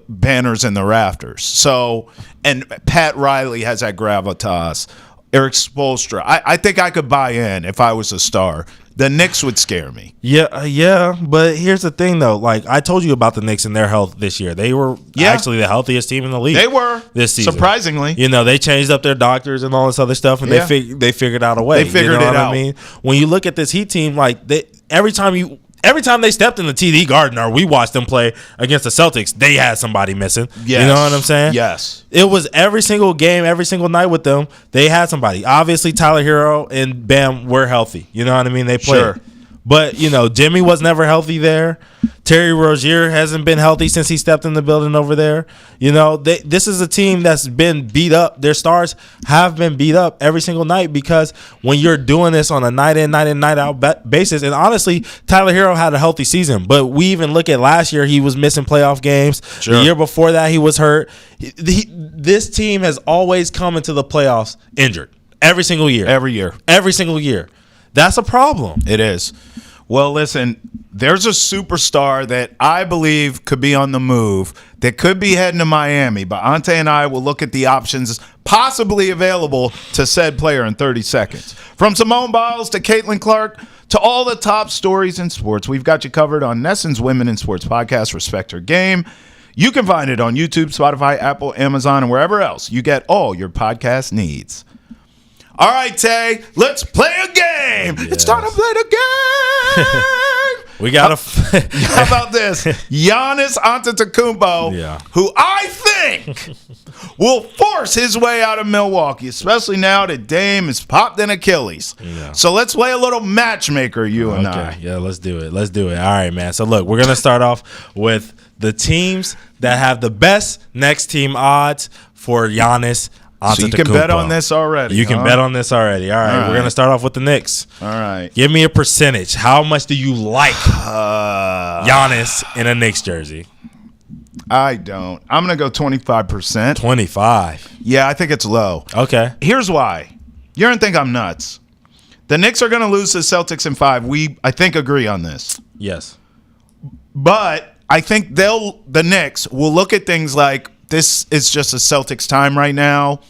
banners in the rafters. So, and Pat Riley has that gravitas. Eric Spoelstra. I think I could buy in if I was a star. The Knicks would scare me. Yeah, but here's the thing, though. Like, I told you about the Knicks and their health this year. They were actually the healthiest team in the league. They were. This season. Surprisingly. They changed up their doctors and all this other stuff, and they figured out a way. They figured it out. I mean, when you look at this Heat team, like, every time they stepped in the TD Garden or we watched them play against the Celtics, they had somebody missing. Yes. You know what I'm saying? Yes. It was every single game, every single night with them, they had somebody. Obviously, Tyler Hero and Bam were healthy. You know what I mean? They played. Sure. But, Jimmy was never healthy there. Terry Rozier hasn't been healthy since he stepped in the building over there. This is a team that's been beat up. Their stars have been beat up every single night because when you're doing this on a night in, night out basis, and honestly, Tyler Hero had a healthy season. But we even look at last year, he was missing playoff games. Sure. The year before that, he was hurt. This team has always come into the playoffs injured every single year. Every single year. That's a problem. It is. Well, listen, there's a superstar that I believe could be on the move that could be heading to Miami, but Ante and I will look at the options possibly available to said player in 30 seconds. From Simone Biles to Caitlin Clark to all the top stories in sports, we've got you covered on Nesson's Women in Sports podcast, Respect Her Game. You can find it on YouTube, Spotify, Apple, Amazon, and wherever else you get all your podcast needs. All right, Tay, let's play a game. Yes. It's time to play the game. We got How about this? Giannis Antetokounmpo, who I think will force his way out of Milwaukee, especially now that Dame has popped an Achilles. Yeah. So let's play a little matchmaker, you and I. Yeah, let's do it. All right, man. So, look, we're going to start off with the teams that have the best next team odds for Giannis Antetokounmpo. So you can bet on this already. You can bet on this already. All right. We're going to start off with the Knicks. All right. Give me a percentage. How much do you like Giannis in a Knicks jersey? I don't. I'm going to go 25%. 25. Yeah, I think it's low. Okay. Here's why. You're going to think I'm nuts. The Knicks are going to lose to the Celtics in 5. We, I think, agree on this. Yes. But I think the Knicks will look at things like, this is just a Celtics time right now.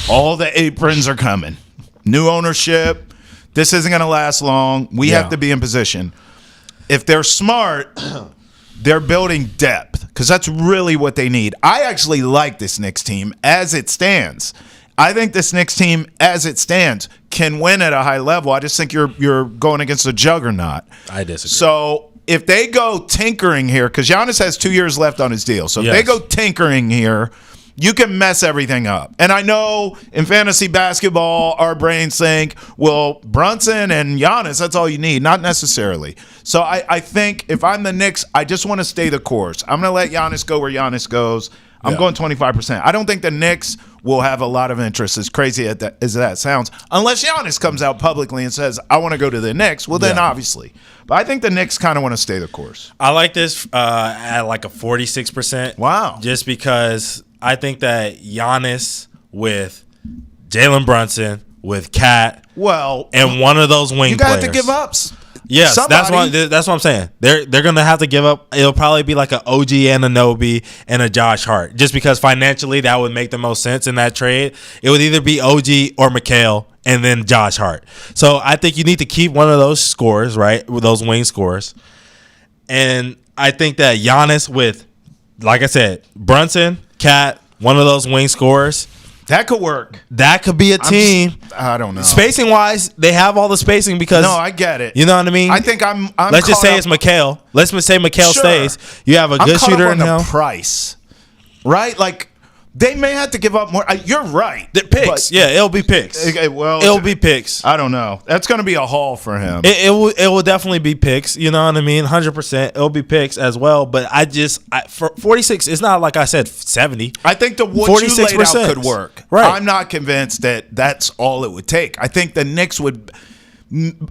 All the aprons are coming. New ownership. This isn't going to last long. We have to be in position. If they're smart, they're building depth because that's really what they need. I actually like this Knicks team as it stands. I think this Knicks team, as it stands, can win at a high level. I just think you're going against a juggernaut. I disagree. So if they go tinkering here, because Giannis has 2 years left on his deal, so if they go tinkering here, you can mess everything up. And I know in fantasy basketball, our brains think, well, Brunson and Giannis, that's all you need. Not necessarily. So I think if I'm the Knicks, I just want to stay the course. I'm going to let Giannis go where Giannis goes. I'm going 25%. I don't think the Knicks will have a lot of interest, as crazy as that sounds, unless Giannis comes out publicly and says, I want to go to the Knicks. Well, then obviously. But I think the Knicks kind of want to stay the course. I like this at like a 46%. Wow. Just because I think that Giannis with Jalen Brunson, with Cat, and one of those wing players. You got to give up. Yes, that's what I'm saying. They're gonna have to give up. It'll probably be like an OG Anunoby and a Josh Hart, just because financially that would make the most sense in that trade. It would either be OG or Mikal and then Josh Hart. So I think you need to keep one of those scores, right, with those wing scores. And I think that Giannis with, like I said, Brunson, Cat, one of those wing scorers. That could work. That could be a team. I don't know. Spacing wise, they have all the spacing because. No, I get it. You know what I mean? I think I'm Let's just say it's Mikal. Let's just say Mikal stays. You have a good shooter in him. Price, right? Like they may have to give up more. You're right. The picks. Yeah, it'll be picks. Well, it'll be picks. I don't know. That's going to be a haul for him. It will definitely be picks. You know what I mean? 100%. It'll be picks as well. But for 46, it's not like I said 70. I think what 46% you laid out could work. Right. I'm not convinced that that's all it would take. I think the Knicks would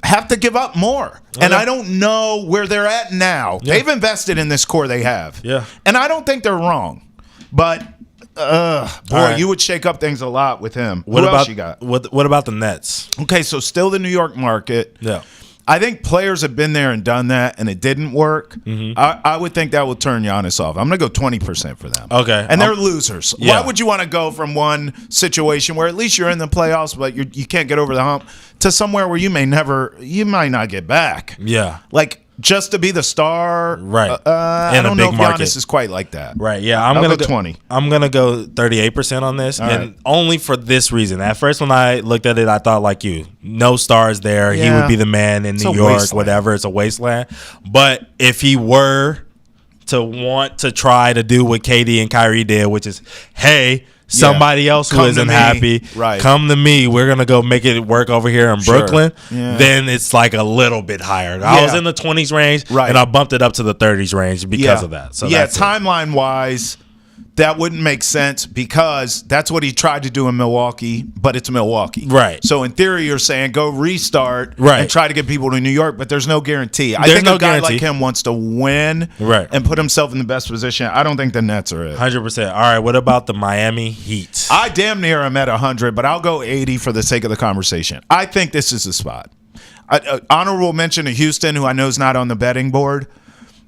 have to give up more. Okay. And I don't know where they're at now. Yeah. They've invested in this core they have. Yeah. And I don't think they're wrong. But, boy, you would shake up things a lot with him. Who else you got? What about the Nets? Okay, so still the New York market. Yeah. I think players have been there and done that, and it didn't work. Mm-hmm. I would think that will turn Giannis off. I'm going to go 20% for them. Okay. And they're losers. Yeah. Why would you want to go from one situation where at least you're in the playoffs, but you can't get over the hump, to somewhere where you might not get back? Yeah. Like, just to be the star, right? I don't know if Giannis is quite like that, right? Yeah, I'm gonna go 20. I'm gonna go 38% on this, and only for this reason. At first, when I looked at it, I thought like you, no stars there. Yeah. He would be the man in New York, whatever. It's a wasteland. But if he were to want to try to do what KD and Kyrie did, which is, hey, somebody else who isn't happy, come to me. We're going to go make it work over here in Brooklyn. Yeah. Then it's like a little bit higher. I was in the 20s range, and I bumped it up to the 30s range because of that. So timeline-wise, that wouldn't make sense because that's what he tried to do in Milwaukee, but it's Milwaukee. Right. So in theory, you're saying go restart and try to get people to New York, but there's no guarantee. I think a guy like him wants to win and put himself in the best position. I don't think the Nets are it. 100%. All right, what about the Miami Heat? I damn near am at 100, but I'll go 80 for the sake of the conversation. I think this is the spot. Honorable mention to Houston, who I know is not on the betting board.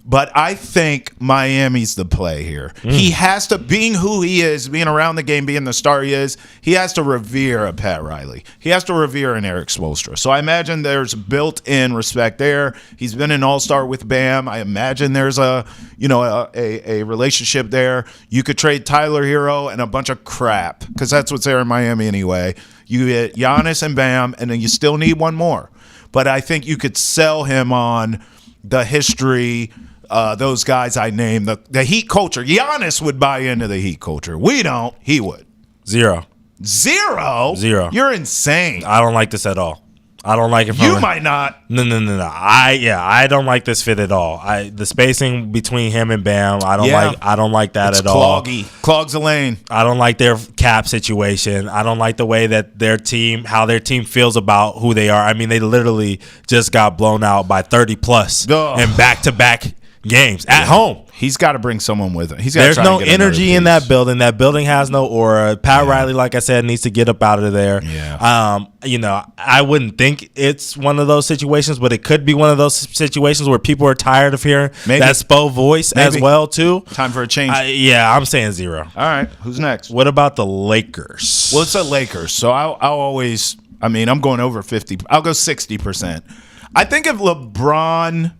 But I think Miami's the play here. He has to, being who he is, being around the game, being the star he is, he has to revere a Pat Riley. He has to revere an Eric Spoelstra. So I imagine there's built-in respect there. He's been an all-star with Bam. I imagine there's a relationship there. You could trade Tyler Hero and a bunch of crap because that's what's there in Miami anyway. You get Giannis and Bam, and then you still need one more. But I think you could sell him on the history. Those guys I named, the Heat culture. Giannis would buy into the Heat culture. We don't. He would. Zero. You're insane. I don't like this at all. I don't like it. You might not. No. I don't like this fit at all. The spacing between him and Bam, I don't like that it's at all. Clogs the lane. I don't like their cap situation. I don't like the way that how their team feels about who they are. I mean, they literally just got blown out by 30 plus in back-to-back games at home. He's got to bring someone with him. There's no energy in that building. That building has no aura. Pat Riley, like I said, needs to get up out of there. Yeah. I wouldn't think it's one of those situations, but it could be one of those situations where people are tired of hearing that Spo voice as well too. Time for a change. I'm saying 0. All right. Who's next? What about the Lakers? Well, it's the Lakers. So I'll always. I mean, I'm going over 50. I'll go 60%. I think if LeBron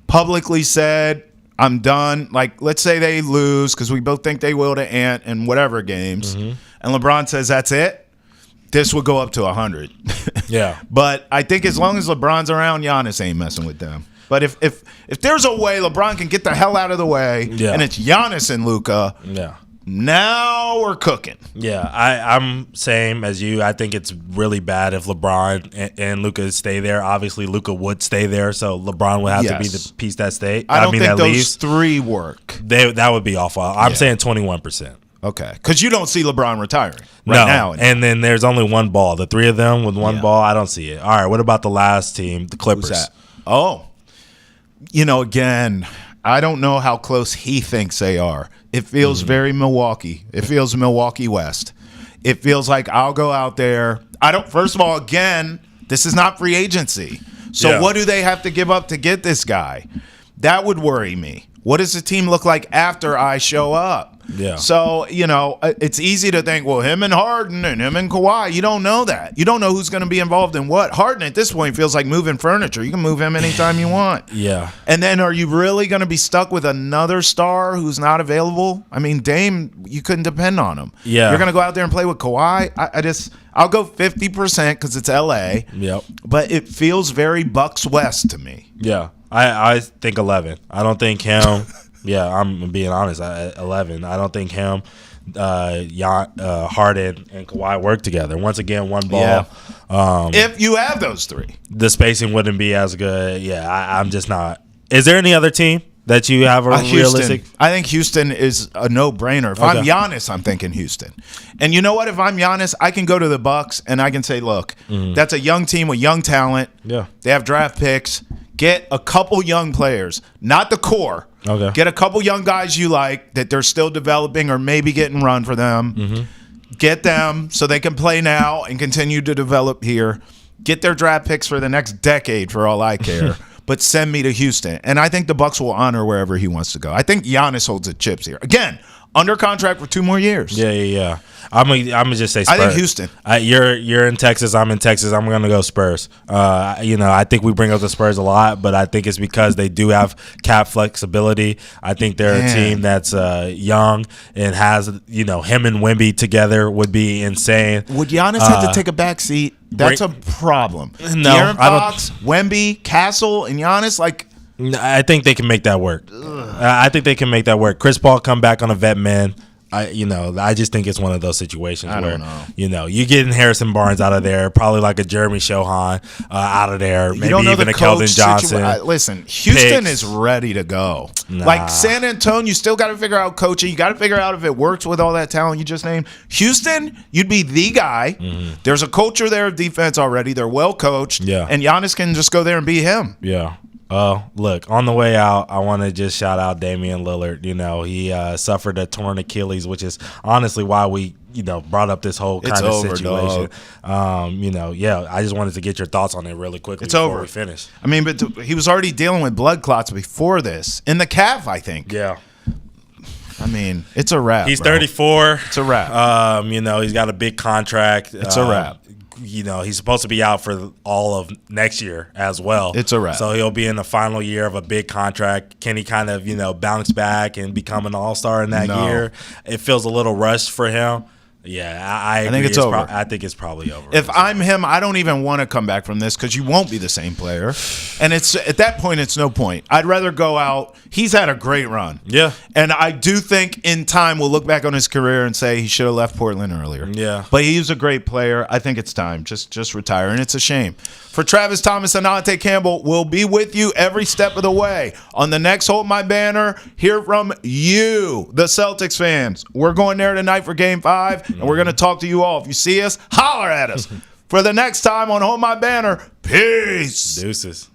publicly said, I'm done. Like, let's say they lose because we both think they will to Ant in whatever games, and LeBron says that's it, this would go up to 100. Yeah. But I think as long as LeBron's around, Giannis ain't messing with them. But if there's a way LeBron can get the hell out of the way, and it's Giannis and Luka, now we're cooking. Yeah, I'm same as you. I think it's really bad if LeBron and Luka stay there. Obviously, Luka would stay there, so LeBron would have to be the piece that stay. I don't think that those leaves. 3 work. That would be awful. I'm saying 21%. Okay, because you don't see LeBron retiring now. And then there's only one ball. The 3 of them with one ball, I don't see it. All right, what about the last team, the Clippers? Who's that? Oh, again, I don't know how close he thinks they are. It feels very Milwaukee. It feels Milwaukee West. It feels like I'll go out there. First of all, again, this is not free agency. So what do they have to give up to get this guy? That would worry me. What does the team look like after I show up? Yeah. So, it's easy to think, well, him and Harden and him and Kawhi, you don't know that. You don't know who's going to be involved in what. Harden at this point feels like moving furniture. You can move him anytime you want. Yeah. And then are you really going to be stuck with another star who's not available? I mean, Dame, you couldn't depend on him. Yeah. You're going to go out there and play with Kawhi? I'll go 50% because it's L.A. Yep. But it feels very Bucks West to me. Yeah. I think 11. I don't think him. Yeah, I'm being honest. 11. I don't think him, Harden, and Kawhi work together. Once again, one ball. Yeah. If you have those 3, the spacing wouldn't be as good. Yeah, I'm just not. Is there any other team that you have a realistic? I think Houston is a no-brainer. If I'm Giannis, I'm thinking Houston. And you know what? If I'm Giannis, I can go to the Bucks and I can say, look, that's a young team with young talent. Yeah. They have draft picks. Get a couple young players, not the core. Okay. Get a couple young guys you like that they're still developing or maybe getting run for them. Mm-hmm. Get them so they can play now and continue to develop here. Get their draft picks for the next decade for all I care. But send me to Houston. And I think the Bucks will honor wherever he wants to go. I think Giannis holds the chips here. Again, under contract for 2 more years. Yeah. I'm gonna just say Spurs. I think Houston. You're in Texas. I'm in Texas. I'm gonna go Spurs. I think we bring up the Spurs a lot, but I think it's because they do have cap flexibility. I think they're a team that's young and has him and Wemby together would be insane. Would Giannis have to take a back seat? That's a problem. No, De'Aaron Fox, Wemby, Castle, and Giannis, I think they can make that work. I think they can make that work. Chris Paul come back on a vet man. I just think it's one of those situations where you getting Harrison Barnes out of there, probably like a Jeremy Shohan out of there, maybe even a Keldon Johnson. Listen, Houston is ready to go. Like San Antonio, you still got to figure out coaching. You got to figure out if it works with all that talent you just named. Houston, you'd be the guy. Mm-hmm. There's a culture there of defense already. They're well coached. Yeah. And Giannis can just go there and be him. Yeah. Look, on the way out, I want to just shout out Damian Lillard. He suffered a torn Achilles, which is honestly why we, brought up this whole kind of situation. I just wanted to get your thoughts on it really quickly before we finish. I mean, but he was already dealing with blood clots before this. In the calf, I think. Yeah. I mean, it's a wrap. He's 34. It's a wrap. He's got a big contract. It's a wrap. He's supposed to be out for all of next year as well. It's a wrap. So he'll be in the final year of a big contract. Can he kind of, bounce back and become an all-star in that year? It feels a little rushed for him. Yeah, I think it's over. I think it's probably over. If I'm him, I don't even want to come back from this because you won't be the same player. And it's at that point, it's no point. I'd rather go out. He's had a great run. Yeah. And I do think in time we'll look back on his career and say he should have left Portland earlier. Yeah. But he's a great player. I think it's time. Just retire. And it's a shame. For Travis Thomas and Antetokounmpo, we'll be with you every step of the way. On the next Hold My Banner, hear from you, the Celtics fans. We're going there tonight for Game 5, and we're going to talk to you all. If you see us, holler at us. For the next time on Hold My Banner, peace. Deuces.